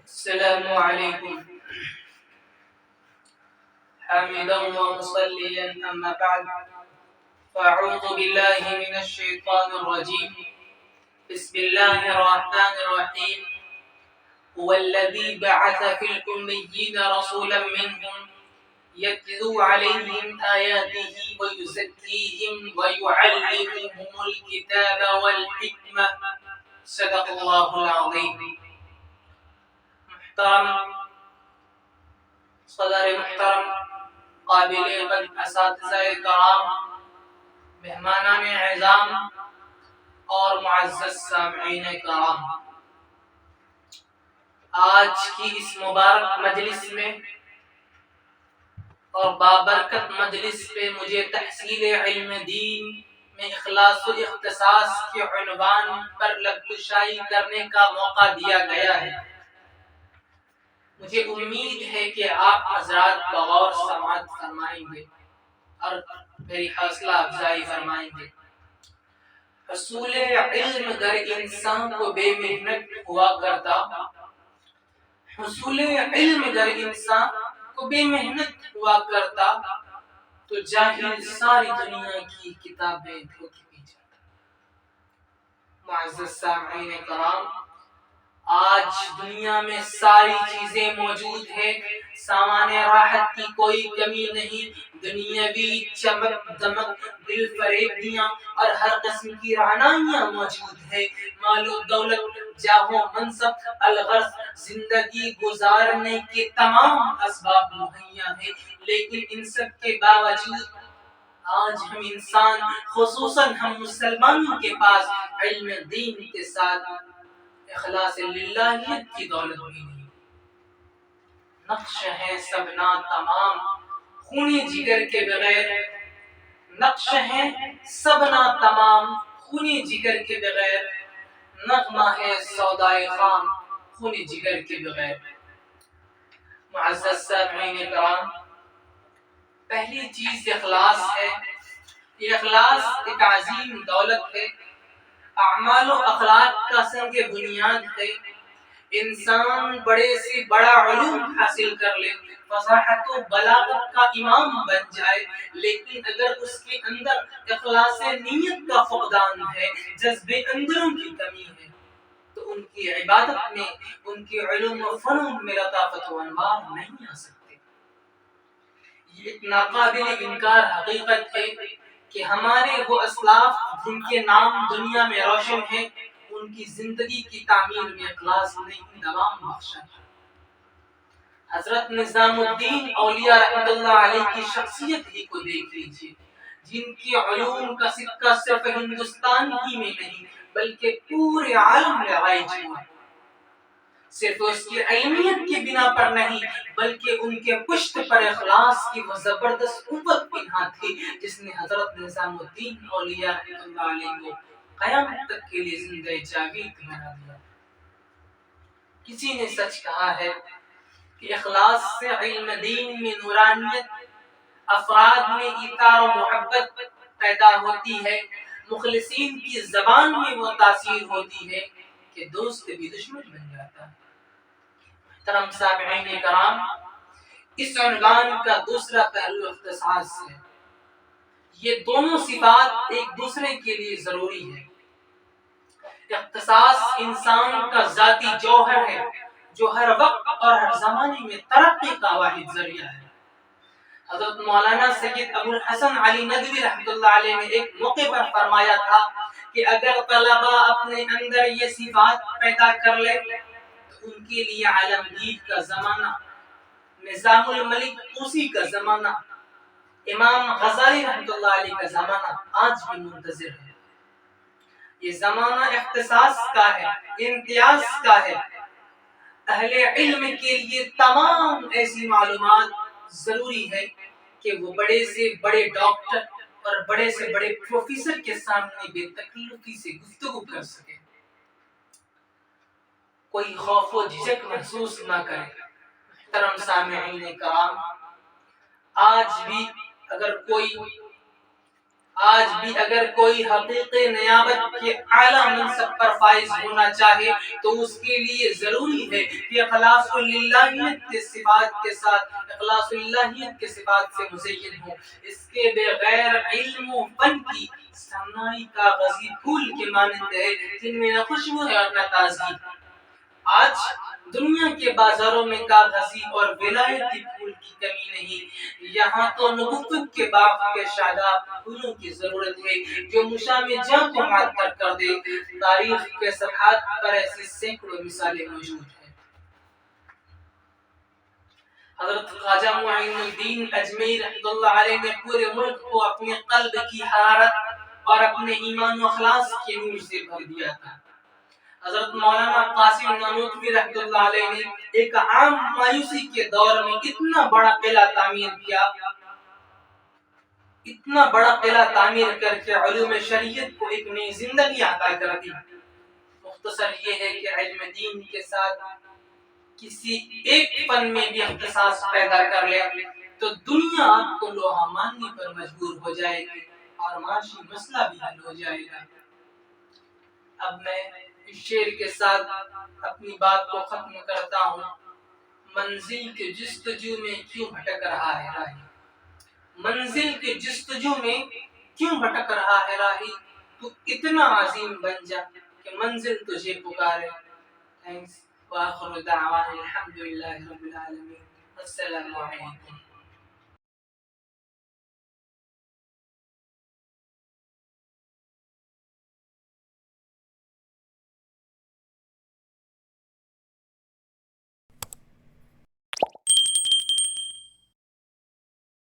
السلام عليكم حامدا ومصليا أما بعد فأعوذ بالله من الشيطان الرجيم بسم الله الرحمن الرحيم هو الذي بعث في الأميين رسولا منهم يتلو عليهم آياته ويزكيهم ويعلمهم الكتاب والحكمة صدق الله العظيم. محترم صدر محترم قابل قدر اساتذہ کرام، مہمانان اعظام اور معزز سامعین کرام، آج کی اس مبارک مجلس میں اور بابرکت مجلس پہ مجھے تحصیل علم دین میں اخلاص و اختصاص کے عنوان پر لب کشائی کرنے کا موقع دیا گیا ہے۔ مجھے امید ہے کہ آپ حضرات بغور سماعت فرمائیں گے اور میری حوصلہ افزائی فرمائیں گے۔ حصول علم گر انسان کو بے محنت ہوا کرتا، حصول علم گر انسان کو بے محنت ہوا کرتا تو جاہل ساری دنیا کی کتابیں دھوکے پی جاتا۔ معزز سامعین کرام، آج دنیا میں ساری چیزیں موجود ہیں، سامان راحت کی کوئی کمی نہیں، دنیاوی چمک دمک، دل فریبیاں اور ہر قسم کی رعنائیاں موجود ہیں، مال و دولت، جاہ و منصب، الغرض زندگی گزارنے کے تمام اسباب مہیا ہیں، لیکن ان سب کے باوجود آج ہم انسان، خصوصاً ہم مسلمانوں کے پاس علم دین کے ساتھ اخلاص للہیت کی دولت بھی نہیں۔ نقش ہے سبنا تمام خونی جگر کے بغیر، نقش ہے سبنا تمام خونی جگر کے بغیر، نغمہ ہے سودائے خام خونی جگر کے بغیر۔ معزز سامعین کرام، پہلی چیز اخلاص ہے۔ یہ اخلاص ایک عظیم دولت ہے، اعمال و اخلاق کا سنگ بنیاد ہے۔ انسان بڑے سے بڑا علوم حاصل کر لے، فصاحت و بلاغت کا امام بن جائے، لیکن اگر اس کے اندر اخلاص نیت کا فقدان ہے، جذب اندروں کی کمی ہے، تو ان کی عبادت میں، ان کی علوم و فنون میں لطافت و انوار نہیں آ سکتے۔ یہ ایک ناقابل انکار حقیقت ہے کہ ہمارے وہ اسلاف جن کے نام دنیا میں روشن ہیں، ان کی زندگی کی تعمیر میں اخلاص نہیں دوام بخشا۔ حضرت نظام الدین اولیاء رحمۃ اللہ علیہ کی شخصیت ہی کو دیکھ لیجیے، جن کی علوم کا سکہ صرف ہندوستان ہی میں نہیں بلکہ پورے عالم میں رائج ہوا۔ صرف اس کی علمیت کی بنا پر نہیں بلکہ ان کے پشت پر اخلاص کی وہ زبردست قوت پنہا تھی جس نے حضرت نظام الدین اولیاء رحمۃ اللہ علیہ کو قیامت تک کے لیے زندہ جاوید بنا دیا۔ کسی نے سچ کہا ہے کہ اخلاص سے علم دین میں نورانیت، افراد میں ایثار و محبت پیدا ہوتی ہے، مخلصین کی زبان میں وہ تاثیر ہوتی ہے کہ دوست بھی دشمن بن جاتا ہے۔ محترم سامعین کرام، اس عنوان کا دوسرا پہلو اختصاص ہے۔ یہ دونوں صفات ایک دوسرے کے لیے ضروری ہے۔ اختصاص انسان کا ذاتی جوہر ہے جو ہر وقت اور ہر زمانے میں ترقی کا واحد ذریعہ ہے۔ حضرت مولانا سید ابو الحسن علی ندوی رحمۃ اللہ علیہ نے ایک موقع پر فرمایا تھا کہ اگر طلبہ اپنے اندر یہ صفات پیدا کر لے تو ان کے لیے عالمگیر کا زمانہ، نظام الملک طوسی کا زمانہ، امام غزالی رحمۃ اللہ علیہ کا زمانہ آج بھی منتظر ہے۔ یہ زمانہ اختصاص کا ہے، امتیاز کا ہے۔ اہل علم کے لیے تمام ایسی معلومات ضروری ہے کہ وہ بڑے سے بڑے ڈاکٹر اور بڑے سے بڑے پروفیسر کے سامنے بے تکلفی سے گفتگو کر سکے، کوئی خوف و جھجک محسوس نہ کرے۔ محترم سامعین کرام، آج بھی اگر کوئی آج بھی اگر کوئی حقیقی نیابت کے اعلیٰ منصب پر فائز ہونا چاہے تو اس کے لیے ضروری ہے کہ اخلاص للہیت کے صفات کے ساتھ اخلاص للہیت کے صفات سے مزین ہو۔ اس کے بغیر علم و فن کی صناعی کاغذی پھول کے مانند ہے جن میں نہ خوشبو ہے اور نہ تازگی۔ آج دنیا کے بازاروں میں کاغذی اور ولایتی پھول کی کمی نہیں، یہاں تو نبوت کے باغ کے شاداب پھولوں کی ضرورت ہے جو مشام جاں کو معطر کر دے۔ تاریخ کے صفحات پر ایسی سینکڑوں مثالیں موجود ہیں۔ حضرت خواجہ معین الدین اجمیری رحمۃ اللہ علیہ نے پورے ملک کو اپنے قلب کی حرارت اور اپنے ایمان و اخلاص کے نور سے بھر دیا تھا۔ حضرت مولانا قاسم نانوتوی رحمۃ اللہ علیہ نے ایک عام مایوسی کے دور میں اتنا بڑا قلعہ تعمیر کر کے علوم شریعت کو ایک نئی زندگی عطا کر دی۔ مختصر یہ ہے کہ علم دین کے ساتھ کسی ایک فن میں بھی اختصاص پیدا کر لے تو دنیا آپ کو لوہا ماننے پر مجبور ہو جائے گی اور معاشی مسئلہ بھی حل ہو جائے گا۔ اب میں اس شعر کے ساتھ اپنی بات کو ختم کرتا ہوں۔ منزل کے جستجو میں کیوں بھٹک رہا ہے راہی، منزل کے جستجو میں کیوں بھٹک رہا ہے راہی، تو اتنا عظیم بن جا کہ منزل تجھے پکارے۔ تھینکس، وآخر دعوانا الحمدللہ رب العالمین۔ السلام علیکم۔